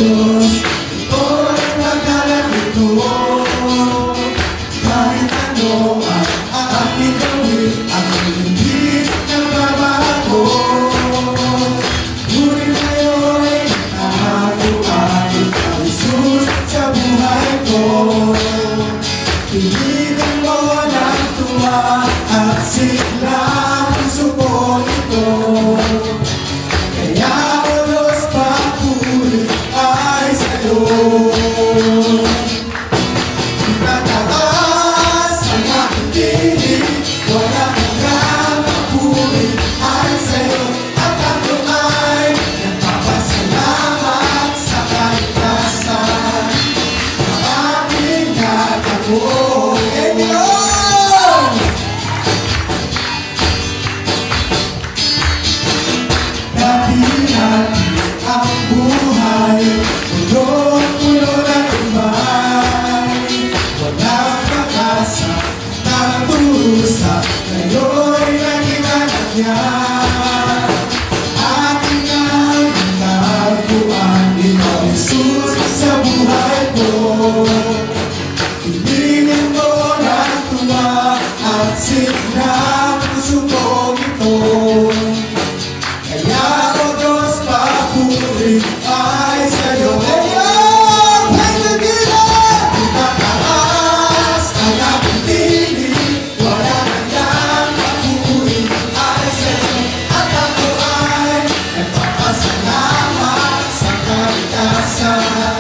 Diyos, ito'y maglalagito. Kahit ano ang aking gawin, ang hindi nagbabago. Ngunit ngayon'y nakakuha ikaw, Jesus, sa buhay ko. Piligan mo ng tuwa at sigla ang puso ko ito. Kaya o Diyos, papuri ay sa'yo. Itataas ang aking tinig, wala hanggang papuri ay sa'yo. At ako ay nagpapasalamat sa kaligtasan na aking natamo. Dati-dati ang buhay, puno-puno ng umay. Walang pag-asa, nagturusa, ngayon'y naging anak niya. Ating ang nagpuan, ikaw Jesus sa buhay ko. Piliin mo ng tuwa at sigla ang puso ko ito. Kaya o Diyos, papuri ay sa'yo. Ngayon, pagdagilan! Itataas ang aking tinig, wala hanggang papuri ay sa'yo. At ako ay nagpapasalamat sa kaligtasan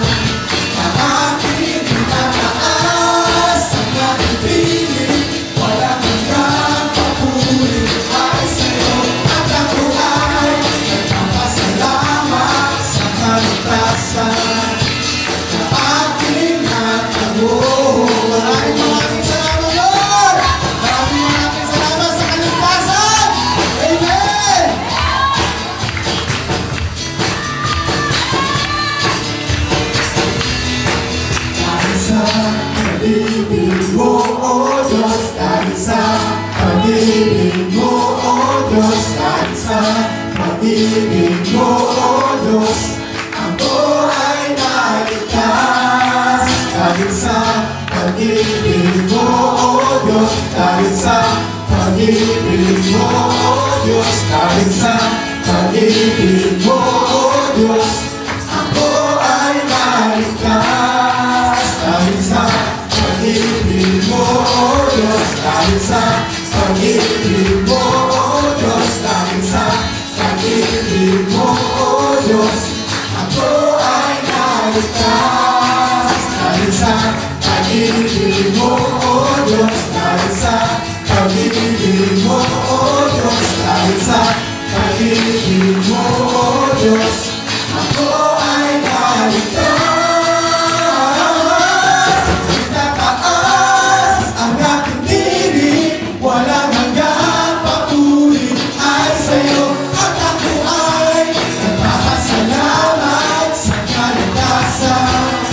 na aking itataas ang aking tinig, wala hanggang papuri ay sa'yo. At ako ay nagpapasalamat sa kaligtasan na aking natamo. Maraming salamat, Lord! Maraming salamat sa kaligtasan! Amen! Dahil sa pag-ibig mo, O Diyos, dahil sa pag-ibig mo, O Diyos, dahil sa pag-ibig mo, O Diyos, ako ay naligtas. Dahil sa pag-ibig mo, O Diyos, dahil sa pag-ibig mo, O Diyos, dahil sa pag-ibig mo, O Diyos, ako ay naligtas. Dahil sa pag-ibig mo, O Diyos, dahil sa pag-ibig mo, O Diyos, dahil sa pag-ibig mo, O Diyos, ako ay naligtas. Dahil sa pag-ibig mo, O Diyos, dahil sa pag-ibig mo, O Diyos, dahil sa pag-ibig mo, O Diyos, ako ay naligtas. Itataas ang aking tinig, walang hanggang papuri ay sa'yo. At ako ay nagpapasalamat sa kaligtasan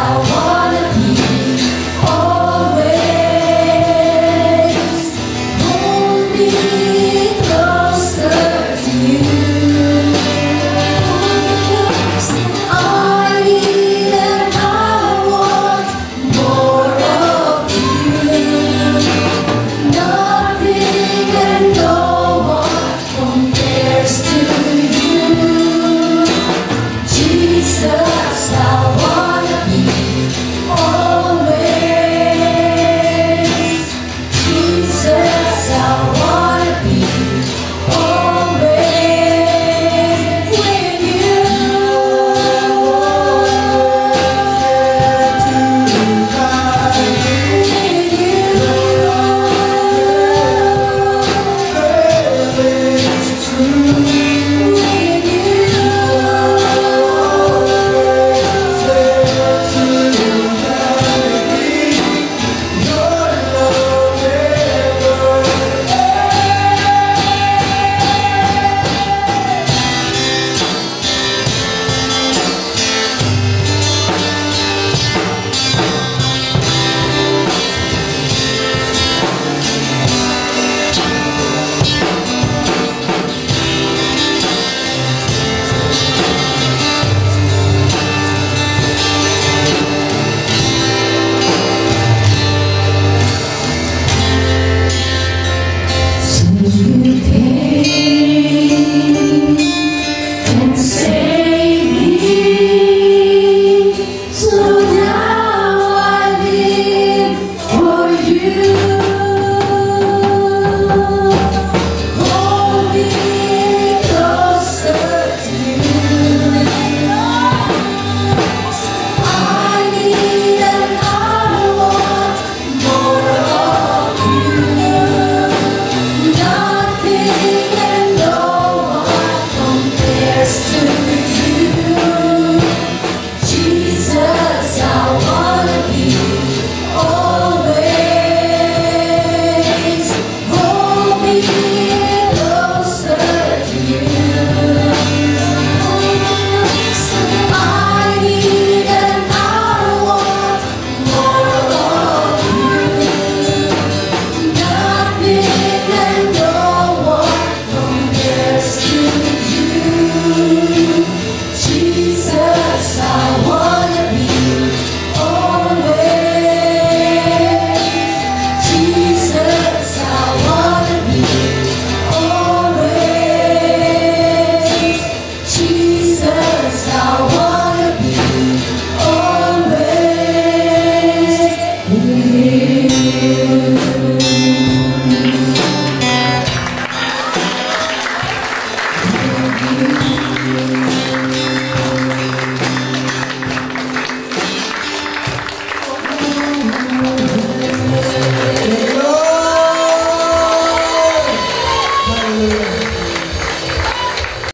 Wow,